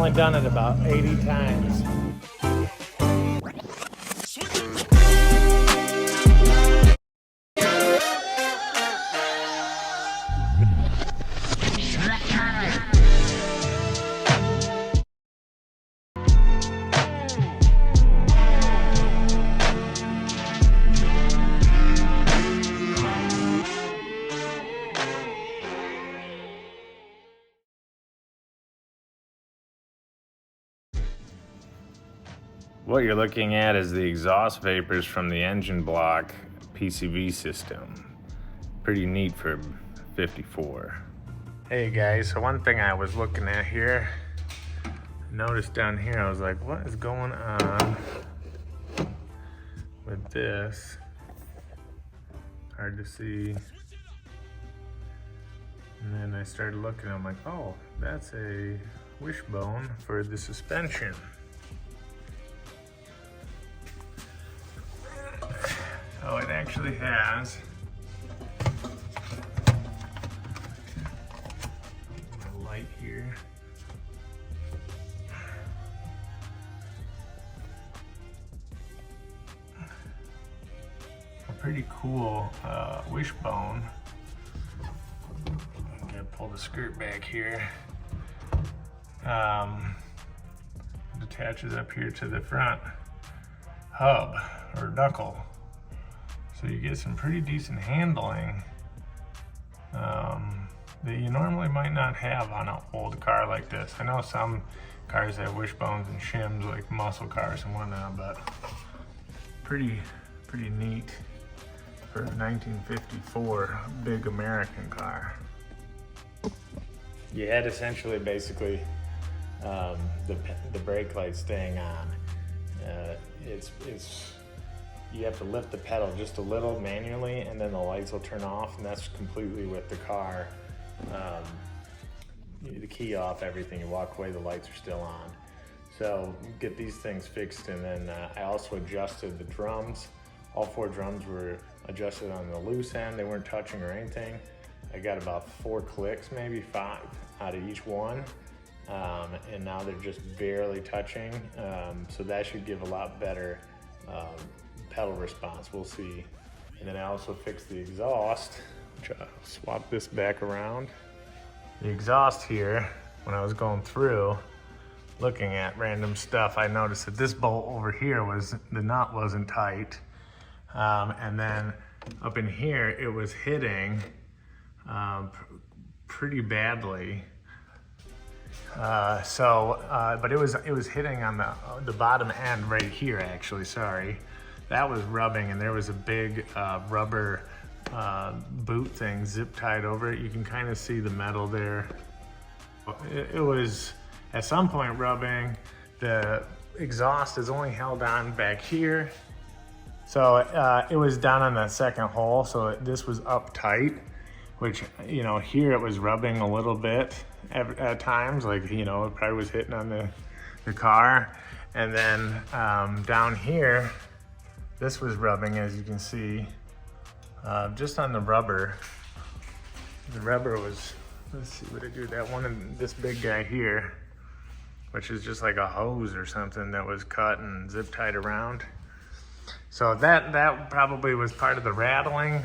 only done it about 80 times. What you're looking at is the exhaust vapors from the engine block PCV system. Pretty neat for 54. Hey guys, so one thing I was looking at here, noticed down here, I was like, what is going on with this? Hard to see. And then I started looking, I'm like, oh, that's a wishbone for the suspension. Oh, it actually has a light here. A pretty cool wishbone. I'm gonna pull the skirt back here. It attaches up here to the front hub or knuckle. So you get some pretty decent handling that you normally might not have on an old car like this. I know some cars have wishbones and shims like muscle cars and whatnot, but pretty neat for a 1954 big American car. You had essentially basically the brake light staying on. You have to lift the pedal just a little manually and then the lights will turn off, and that's completely with the car. The key off, everything, you walk away, the lights are still on. So get these things fixed, and then I also adjusted the drums. All 4 drums were adjusted on the loose end, they weren't touching or anything. I got about 4 clicks, maybe 5 out of each one. And now they're just barely touching. So that should give a lot better pedal response, we'll see. And then I also fixed the exhaust, which I'll swap this back around. The exhaust here, when I was going through, looking at random stuff, I noticed that this bolt over here the nut wasn't tight. And then up in here, it was hitting pretty badly. But it was hitting on the bottom end right here, actually, sorry. That was rubbing, and there was a big rubber boot thing zip tied over it. You can kind of see the metal there. It was at some point rubbing. The exhaust is only held on back here. So it was down on that second hole, so this was up tight, which, you know, here it was rubbing a little bit at times, like, you know, it probably was hitting on the car. And then down here, this was rubbing, as you can see, just on the rubber. The rubber was, let's see what I do, that one, and this big guy here, which is just like a hose or something that was cut and zip tied around. So that probably was part of the rattling,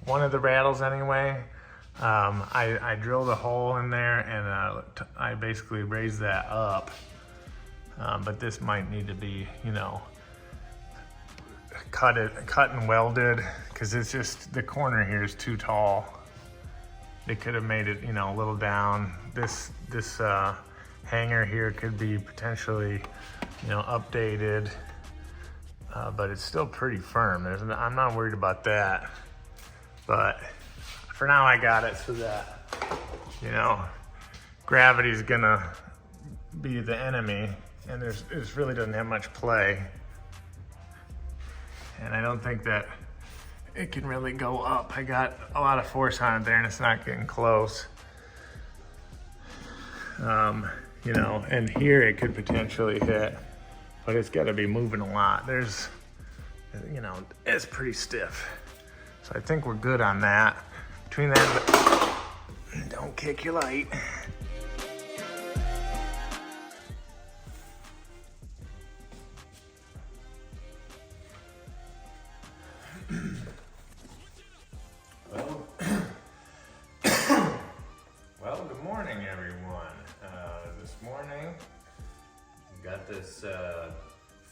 one of the rattles anyway. I drilled a hole in there, and I basically raised that up. But this might need to be, you know, cut and welded, because it's just, the corner here is too tall. They could have made it, you know, a little down. This hanger here could be potentially, you know, updated, but it's still pretty firm. I'm not worried about that, but for now I got it so that, you know, gravity's gonna be the enemy, and it really doesn't have much play. And I don't think that it can really go up. I got a lot of force on it there, and it's not getting close. You know, and here it could potentially hit, but it's got to be moving a lot. There's, you know, it's pretty stiff. So I think we're good on that. Between that, don't kick your light. Got this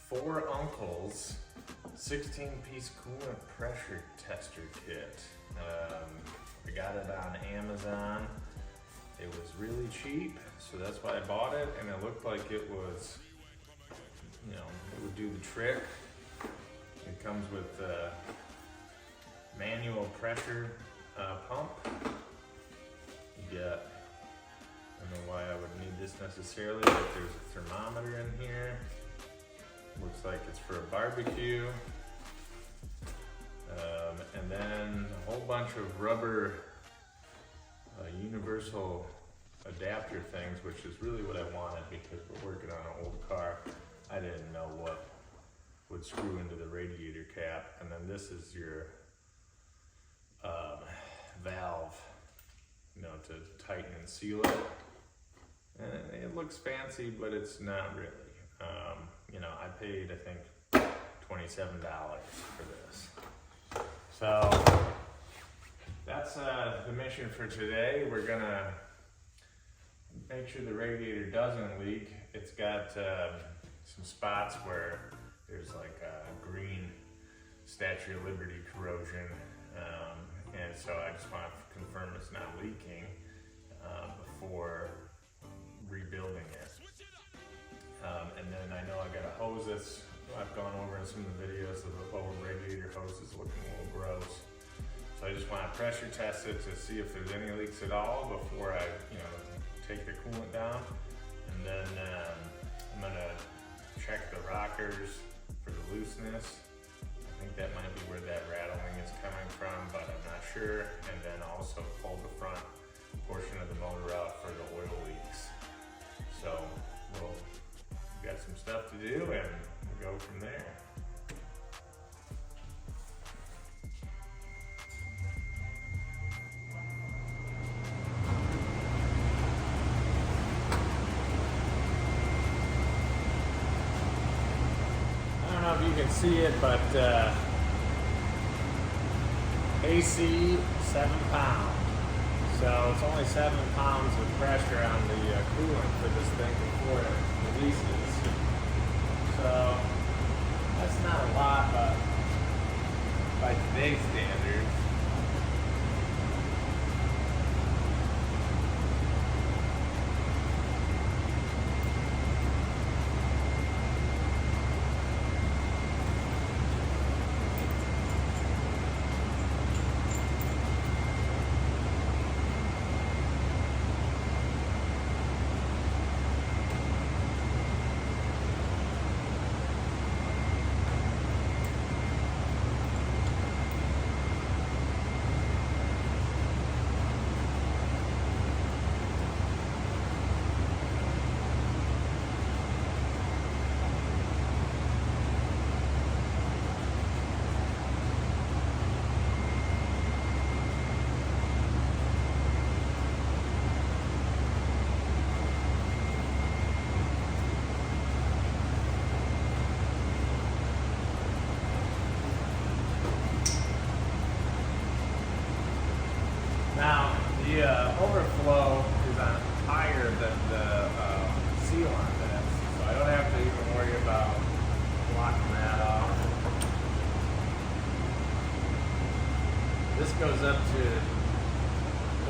4 Uncles 16-piece coolant pressure tester kit. I got it on Amazon. It was really cheap, so that's why I bought it, and it looked like it was, you know, it would do the trick. It comes with a manual pressure pump. You got, I don't know why I would need this necessarily, but there's a thermometer in here. Looks like it's for a barbecue. And then a whole bunch of rubber universal adapter things, which is really what I wanted because we're working on an old car. I didn't know what would screw into the radiator cap. And then this is your valve, you know, to tighten and seal it. And it looks fancy, but it's not really. You know, I paid, I think, $27 for this. So that's the mission for today. We're gonna make sure the radiator doesn't leak. It's got some spots where there's like a green Statue of Liberty corrosion. And so I just want to confirm it's not leaking before rebuilding it. And then I know I got a hose that's, I've gone over in some of the videos of the old radiator hose is looking a little gross. So I just want to pressure test it to see if there's any leaks at all before I, you know, take the coolant down. And then I'm gonna check the rockers for the looseness. I think that might be where that rattling is coming from, but I'm not sure. And then also pull the front portion of the motor out for the oil leaks. So we'll got some stuff to do and we'll go from there. I don't know if you can see it, but AC 7 pounds. So it's only 7 pounds of pressure on the coolant for this thing before it releases. So that's not a lot, but by today's standards. Now, the overflow is on higher than the seal on this, so I don't have to even worry about blocking that off. This goes up to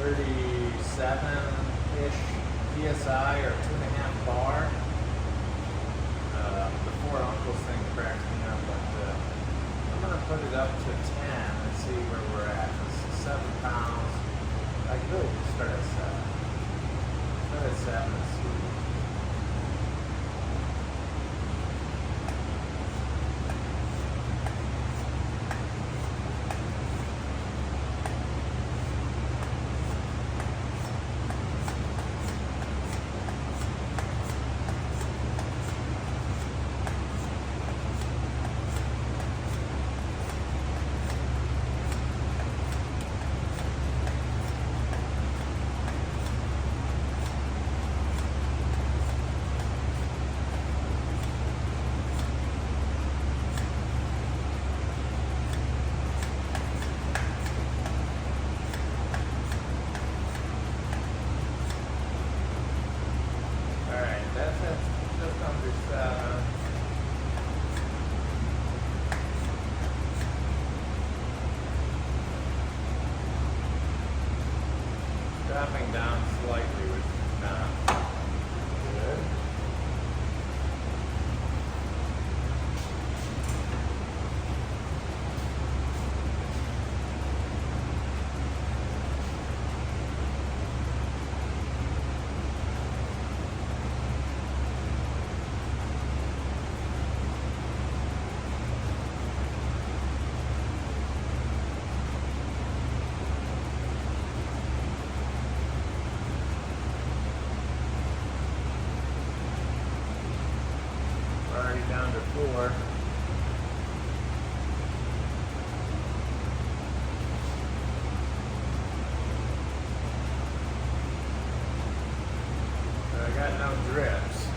37-ish PSI or 2.5 bar. The 4 Uncles thing cracks me up, but I'm going to put it up to 10 and see where we're at. This is 7 pounds. I could really just start at 7. Start at 7 and see. under 4. But I got no drips.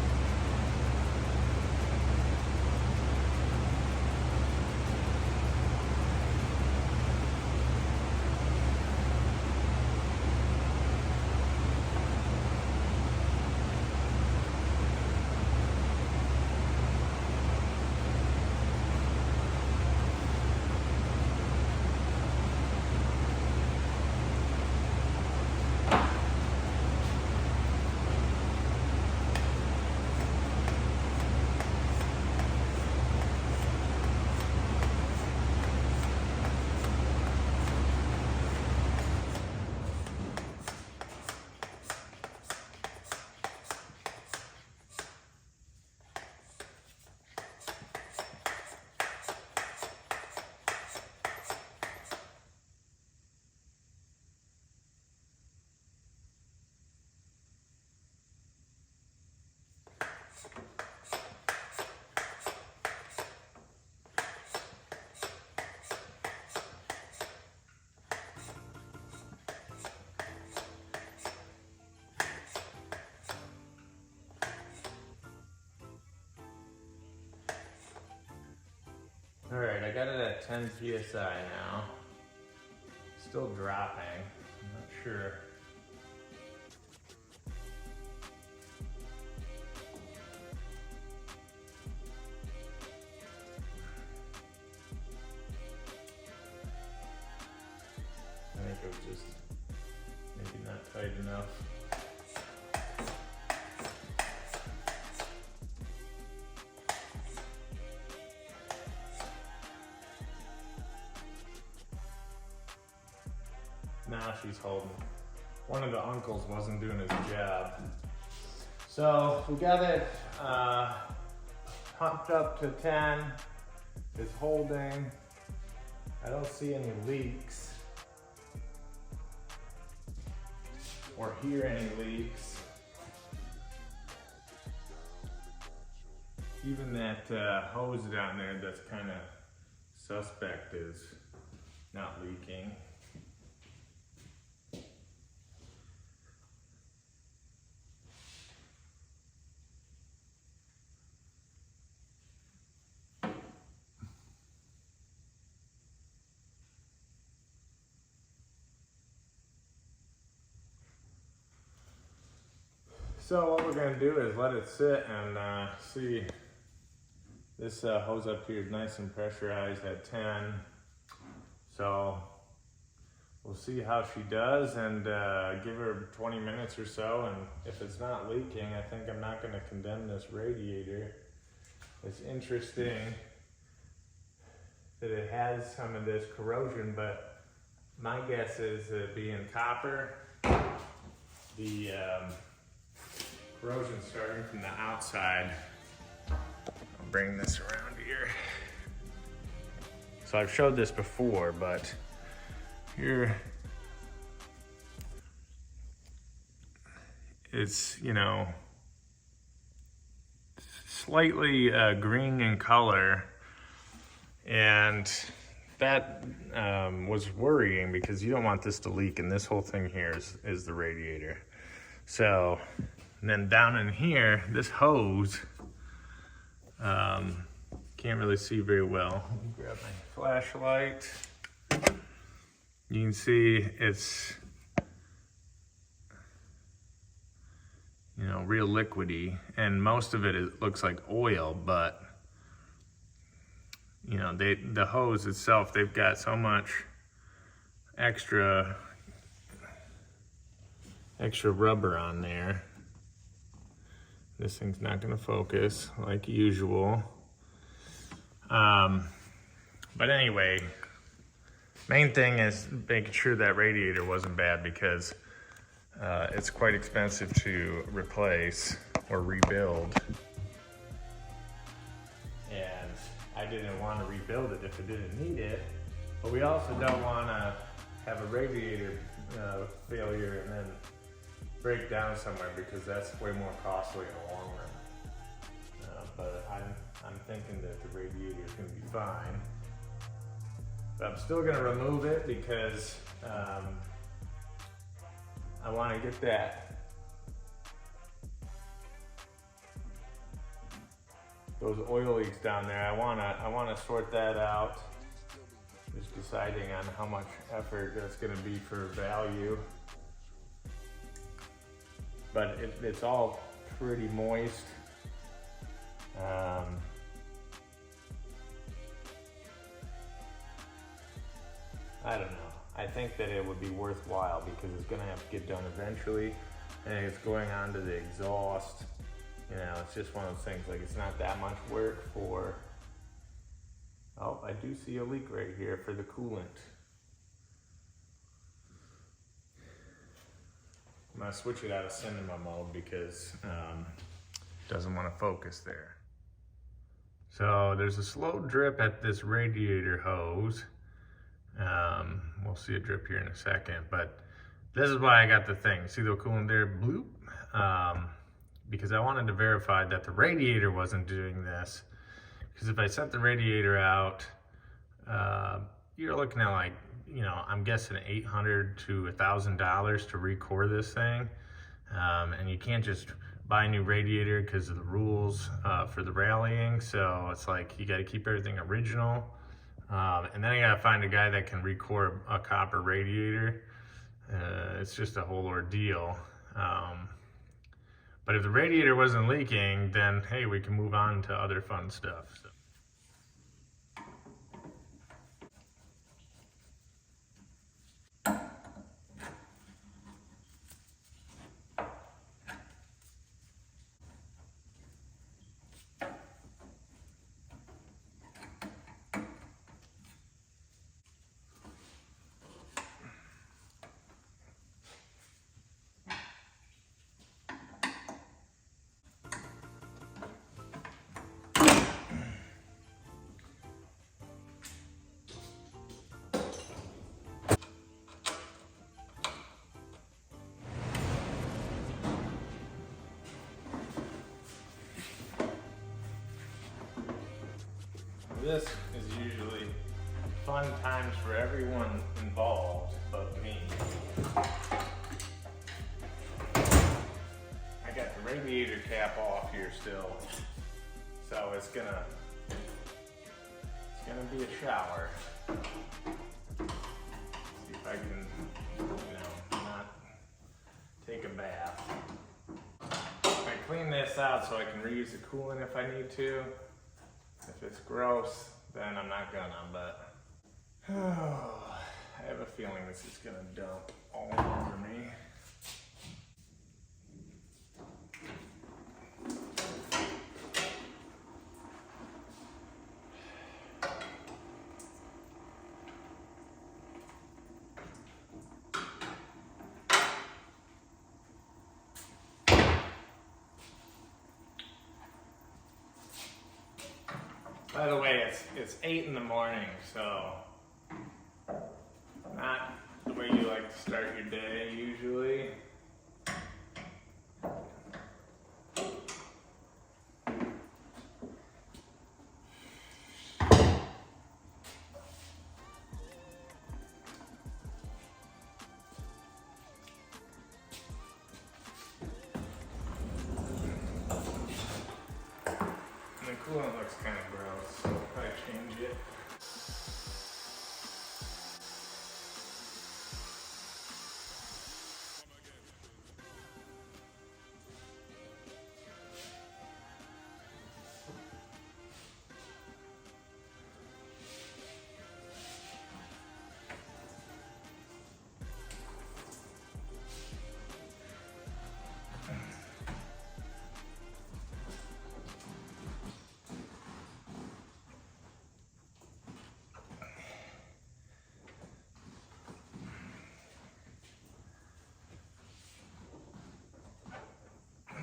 All right, I got it at 10 PSI now. Still dropping, I'm not sure. I think it was just maybe not tight enough. Now she's holding. One of the uncles wasn't doing his job. So we got it pumped up to 10. It's holding. I don't see any leaks or hear any leaks. Even that hose down there that's kind of suspect is not leaking. So what we're gonna do is let it sit and see. This hose up here is nice and pressurized at 10. So we'll see how she does and give her 20 minutes or so. And if it's not leaking, I think I'm not gonna condemn this radiator. It's interesting that it has some of this corrosion, but my guess is it being copper, the corrosion starting from the outside. I'll bring this around here. So I've showed this before, but here it's, you know, slightly green in color, and that was worrying because you don't want this to leak, and this whole thing here is the radiator. So, and then down in here, this hose, can't really see very well. Let me grab my flashlight. You can see it's, you know, real liquidy, and most of it looks like oil, but you know, the hose itself, they've got so much extra rubber on there. This thing's not gonna focus like usual. But anyway, main thing is making sure that radiator wasn't bad, because it's quite expensive to replace or rebuild. And I didn't want to rebuild it if it didn't need it, but we also don't want to have a radiator failure and then break down somewhere, because that's way more costly in the long run. but I'm thinking that the radiator is going to be fine. But I'm still going to remove it because I want to get those oil leaks down there. I want to sort that out. Just deciding on how much effort that's going to be for value. But it's all pretty moist. I don't know. I think that it would be worthwhile because it's gonna have to get done eventually, and it's going on to the exhaust. You know, it's just one of those things, like it's not that much work for, oh, I do see a leak right here for the coolant. I'm gonna switch it out of cinema mode because it doesn't want to focus there. So there's a slow drip at this radiator hose. We'll see a drip here in a second, but this is why I got the thing. See the coolant there, bloop? Because I wanted to verify that the radiator wasn't doing this. Because if I set the radiator out, you're looking at like, you know, I'm guessing $800 to $1,000 to recore this thing. And you can't just buy a new radiator because of the rules for the rallying. So it's like, you got to keep everything original. And then I gotta find a guy that can recore a copper radiator. It's just a whole ordeal. But if the radiator wasn't leaking, then hey, we can move on to other fun stuff. So. This is usually fun times for everyone involved but me. I got the radiator cap off here still, so it's gonna be a shower. See if I can, you know, not take a bath. I clean this out so I can reuse the coolant if I need to. If it's gross, then I'm not gonna, but I have a feeling this is gonna dump all over me. By the way, it's 8 in the morning, so not the way you like to start your day usually. The coolant looks kind of gross, so I'll probably change it.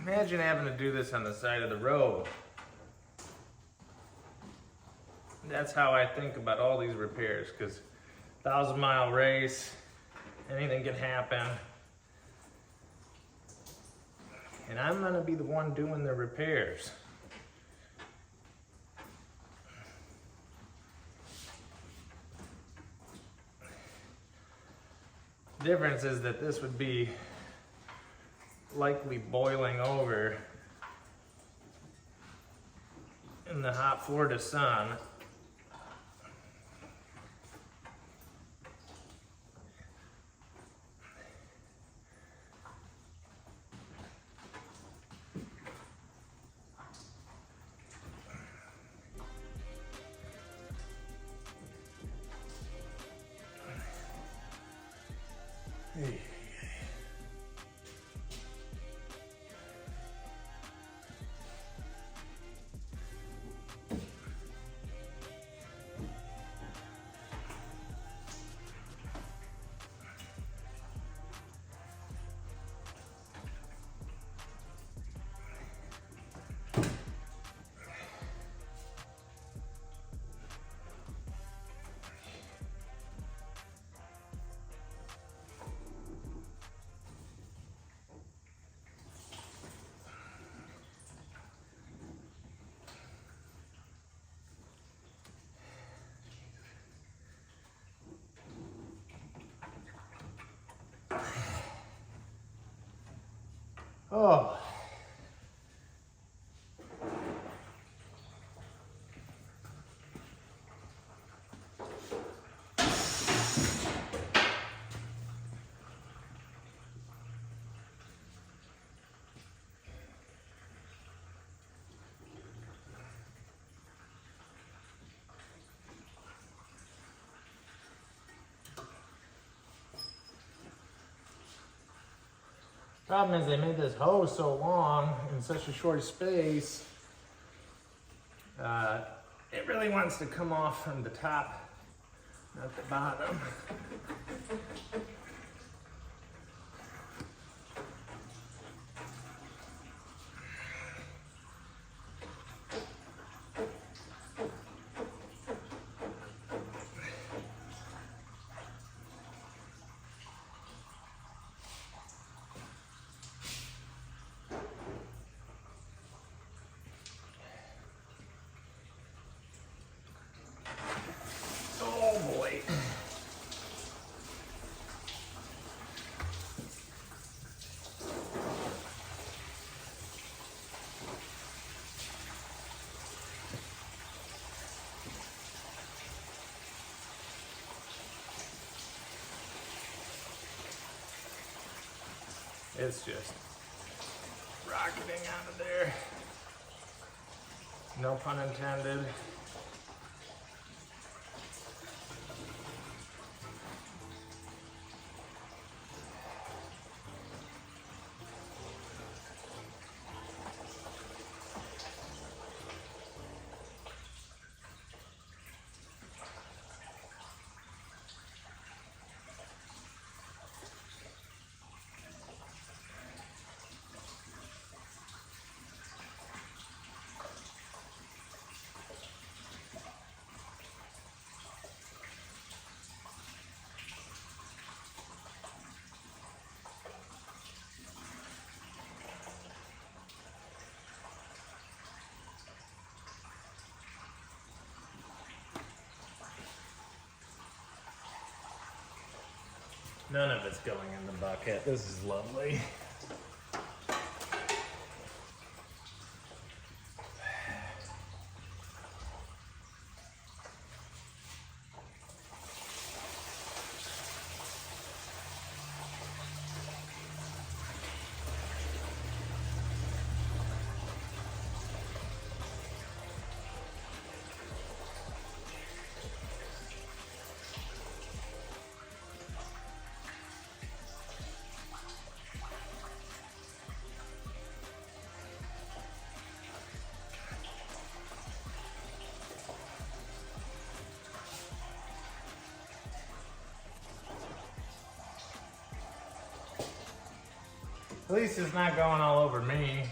Imagine having to do this on the side of the road. That's how I think about all these repairs, because 1,000-mile race, anything can happen. And I'm gonna be the one doing the repairs. The difference is that this would be likely boiling over in the hot Florida sun. Hey. Oh. Problem is they made this hose so long in such a short space. It really wants to come off from the top, not the bottom. Oh boy. It's just rocketing out of there. No pun intended. None of it's going in the bucket. This is lovely. At least it's not going all over me.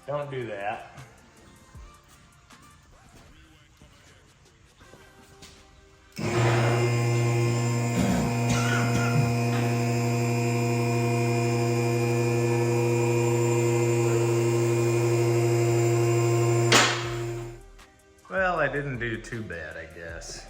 Don't do that. I didn't do too bad, I guess.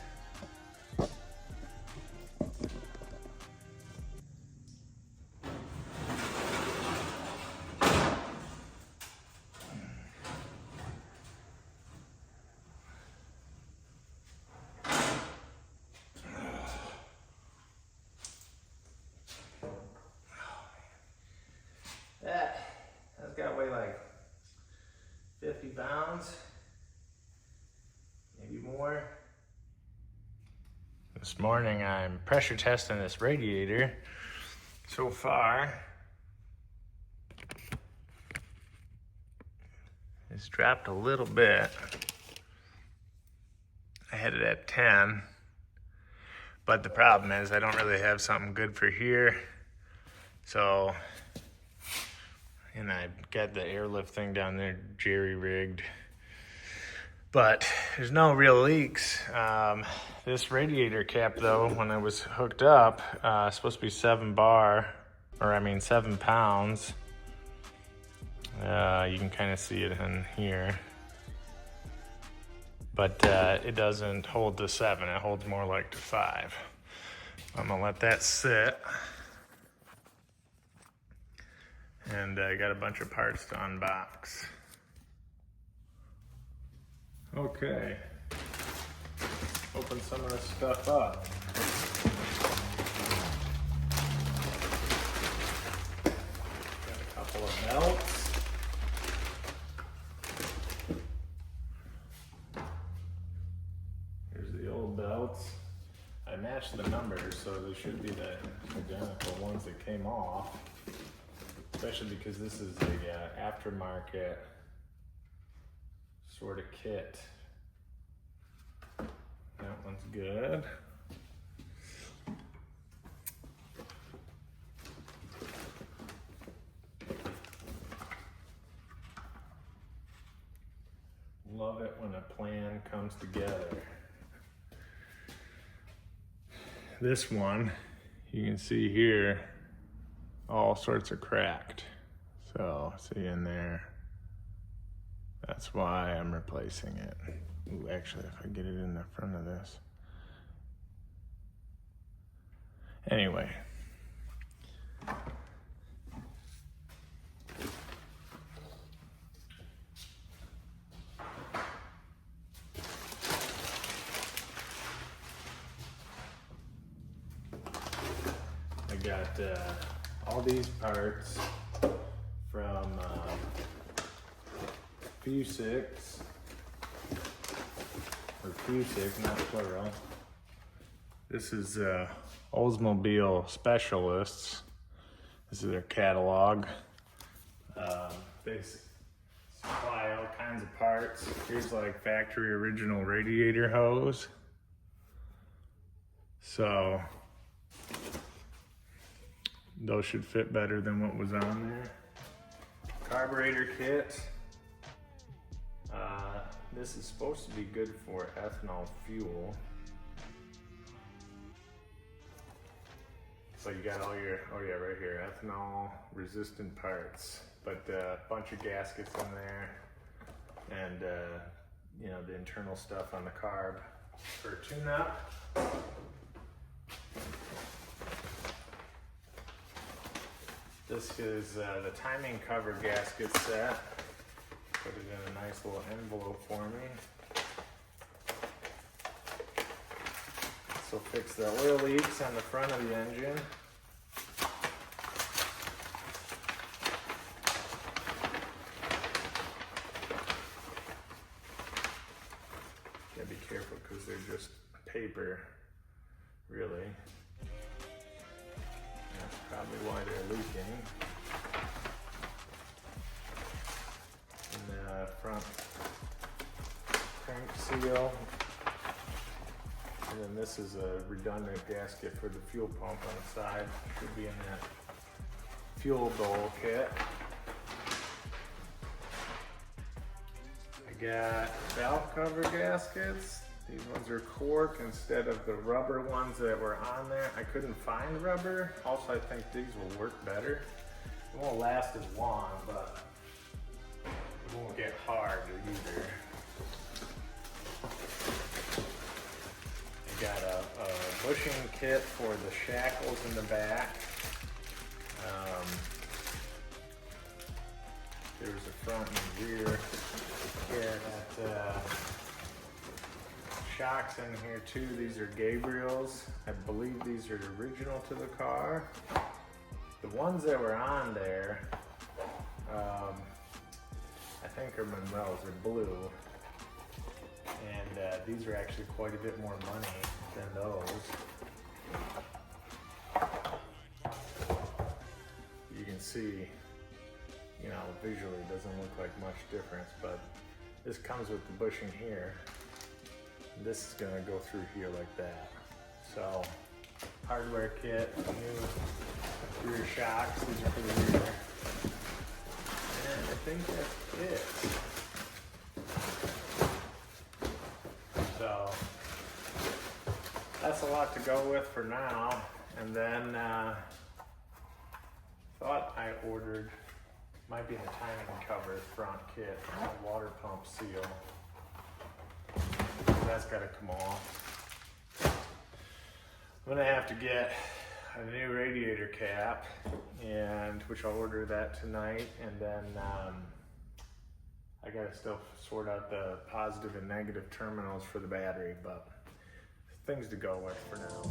That's got to weigh like 50 pounds, maybe more. This morning I'm pressure testing this radiator. So far, it's dropped a little bit. I had it at 10, but the problem is I don't really have something good for here. So, and I got the airlift thing down there jerry-rigged, but there's no real leaks. This radiator cap though, when it was hooked up, it's supposed to be 7 pounds. You can kind of see it in here, but it doesn't hold to 7, it holds more like to 5. I'm gonna let that sit. And I got a bunch of parts to unbox. Okay, open some of this stuff up. Got a couple of belts. Here's the old belts. I matched the numbers, so they should be the identical ones that came off. Especially because this is a aftermarket sort of kit. That one's good. Love it when a plan comes together. This one, you can see here, all sorts of cracked. So see in there, that's why I'm replacing it. Ooh, actually, if I get it in the front of this. Anyway. I got all these parts from Fusick, or Fusick, not plural. This is Oldsmobile Specialists. This is their catalog. They supply all kinds of parts. Here's like factory original radiator hose. So those should fit better than what was on there. Carburetor kit. This is supposed to be good for ethanol fuel. So you got all your, oh yeah, right here, ethanol resistant parts, but a bunch of gaskets in there, and you know, the internal stuff on the carb for tune-up. This is the timing cover gasket set. Put it in a nice little envelope for me. This will fix the oil leaks on the front of the engine. Gotta be careful because they're just paper, really. That's probably why they're leaking. And the front crank seal. And then this is a redundant gasket for the fuel pump on the side. Should be in that fuel bowl kit. I got valve cover gaskets. These ones are cork instead of the rubber ones that were on there. I couldn't find rubber. Also, I think these will work better. It won't last as long, but it won't get hard either. bushing kit for the shackles in the back. There's a front and rear kit. Shocks in here too. These are Gabriel's. I believe these are original to the car. The ones that were on there, I think are Monroe's. They're blue. And these are actually quite a bit more money than those. You can see, you know, visually it doesn't look like much difference, but this comes with the bushing here. This is gonna go through here like that. So, hardware kit, new rear shocks, these are for the rear. And I think that's it. So, that's a lot to go with for now. And then, thought I ordered, might be the timing cover front kit, water pump seal. That's got to come off. I'm gonna have to get a new radiator cap, and which I'll order that tonight, and then I gotta still sort out the positive and negative terminals for the battery, but things to go with for now.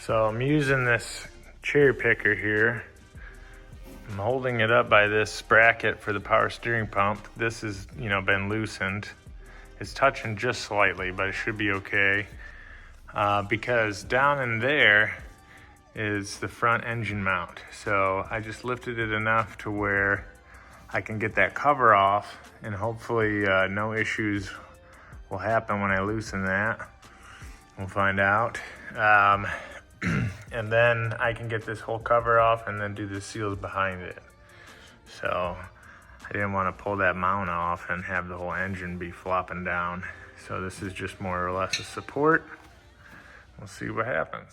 So I'm using this cherry picker here. I'm holding it up by this sprocket for the power steering pump. This has, been loosened. It's touching just slightly, but it should be okay. Because down in there is the front engine mount. So I just lifted it enough to where I can get that cover off, and hopefully no issues will happen when I loosen that. We'll find out. And then I can get this whole cover off and then do the seals behind it. So I didn't want to pull that mount off and have the whole engine be flopping down. So this is just more or less a support. We'll see what happens.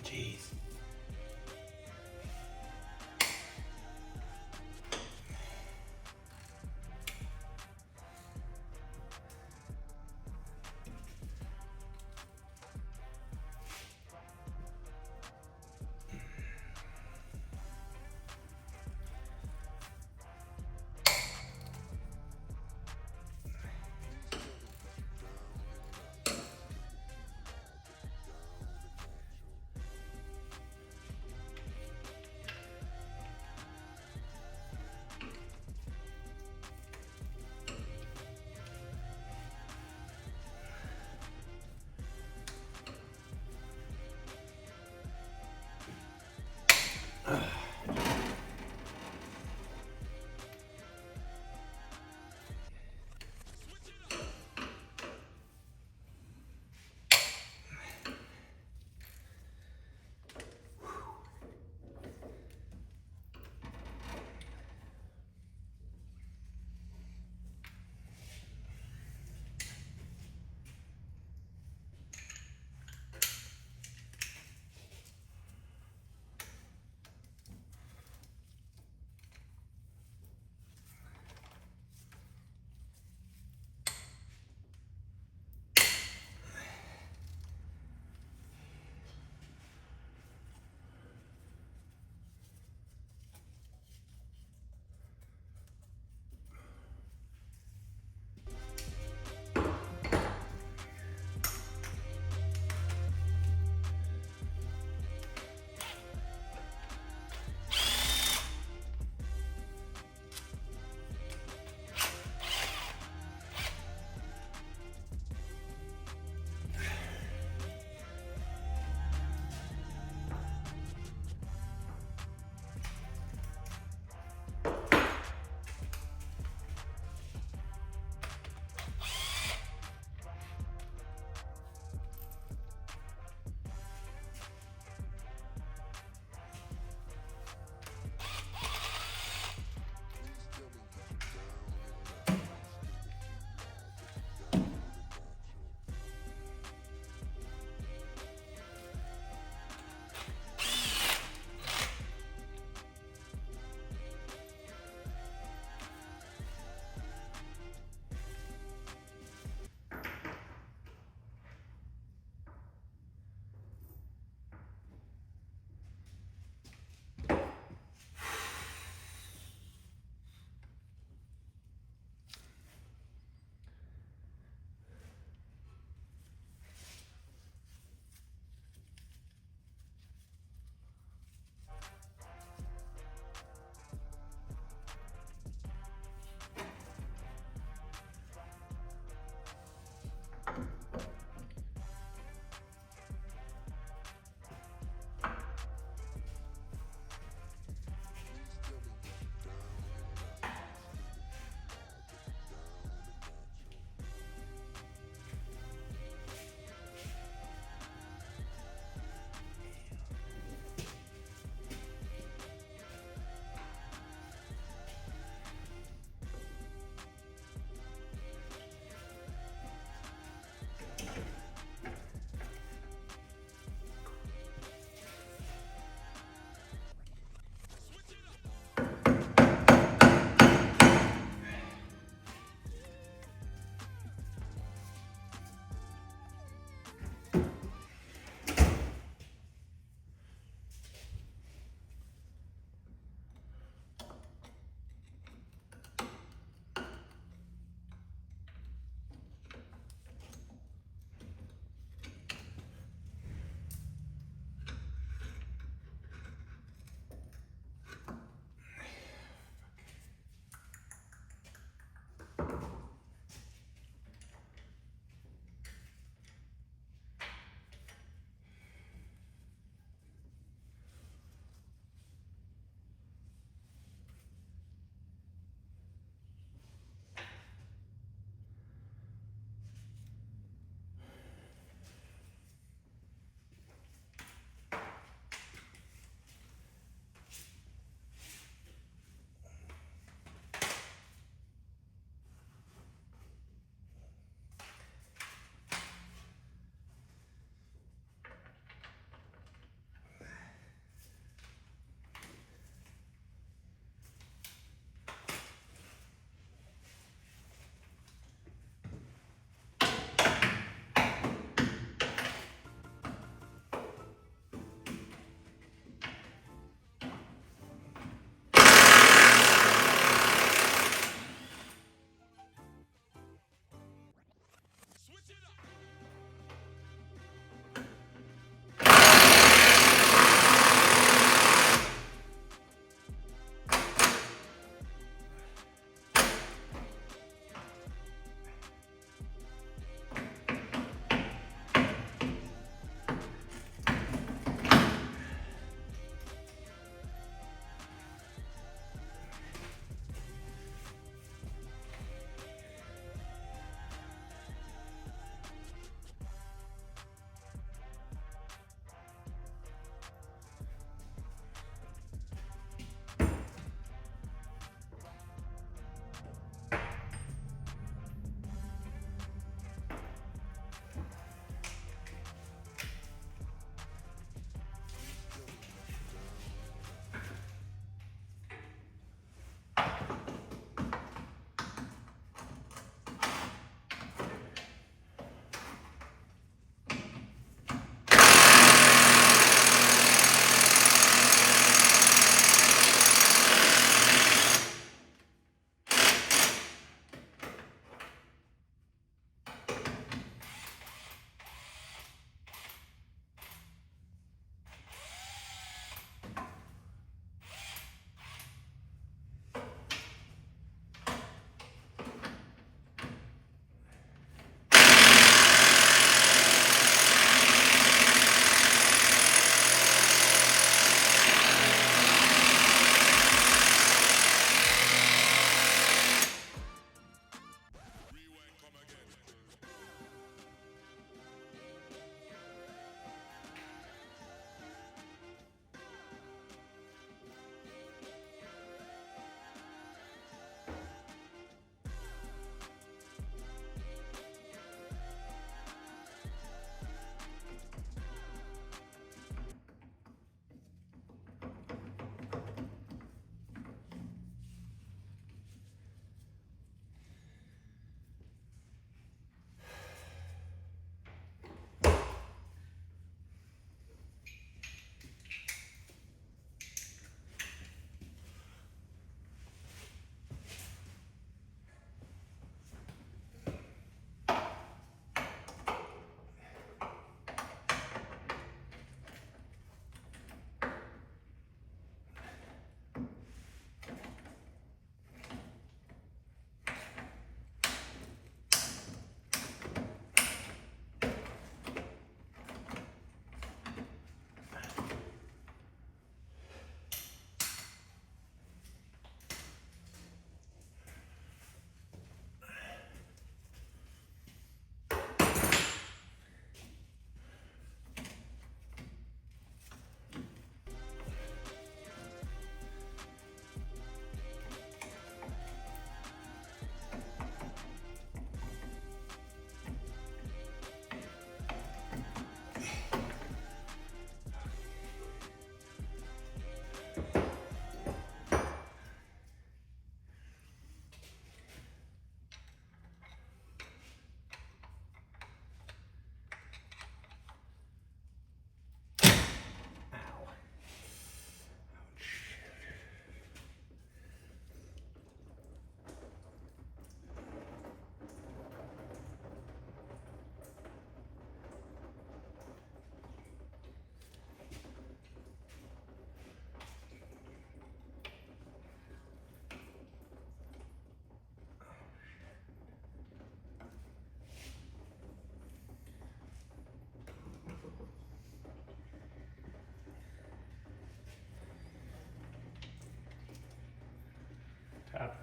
Jeez.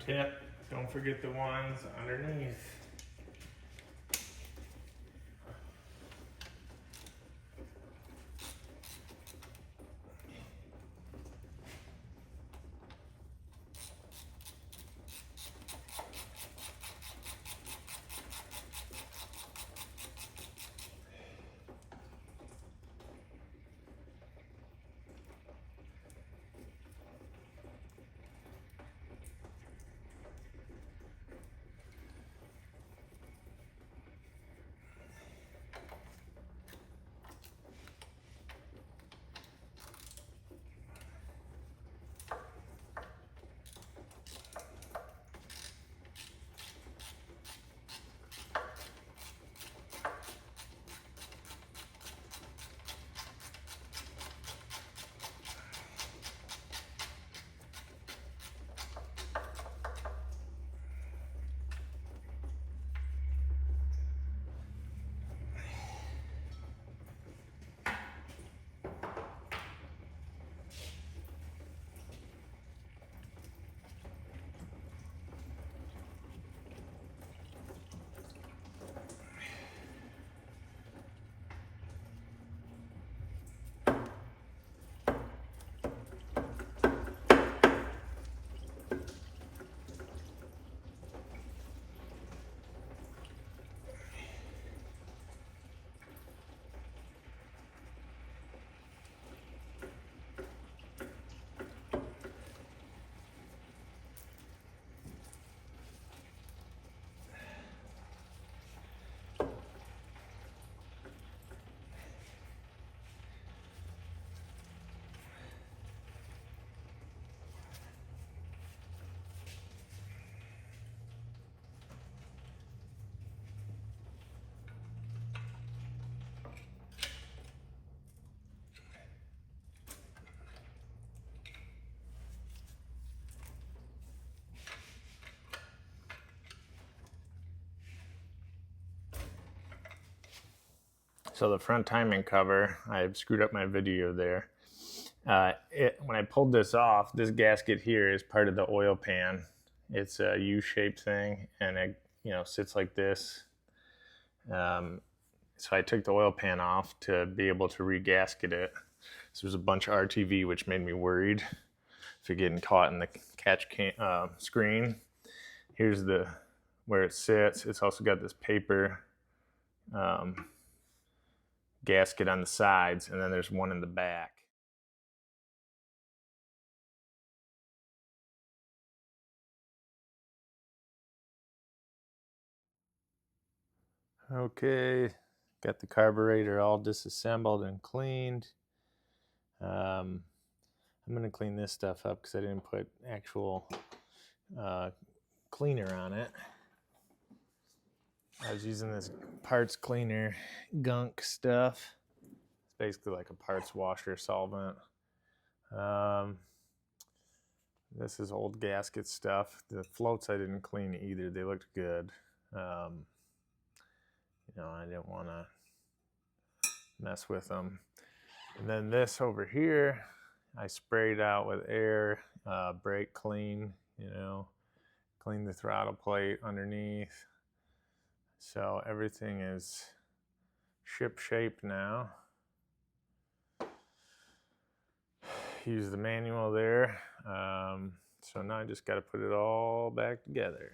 tip, don't forget the ones underneath. So the front timing cover, I screwed up my video there. When I pulled this off, this gasket here is part of the oil pan. It's a U-shaped thing, and it sits like this. So I took the oil pan off to be able to re-gasket it. So there's a bunch of RTV, which made me worried if you're getting caught in the catch screen. Here's where it sits. It's also got this paper gasket on the sides, and then there's one in the back. Okay, got the carburetor all disassembled and cleaned. I'm going to clean this stuff up because I didn't put actual cleaner on it. I was using this parts cleaner gunk stuff. It's basically like a parts washer solvent. This is old gasket stuff. The floats I didn't clean either. They looked good. I didn't want to mess with them. And then this over here, I sprayed out with air, brake clean, clean the throttle plate underneath. So everything is ship shape now. Use the manual there. So now I just got to put it all back together.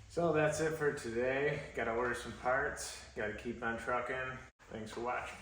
So that's it for today. Got to order some parts. Got to keep on trucking. Thanks for watching.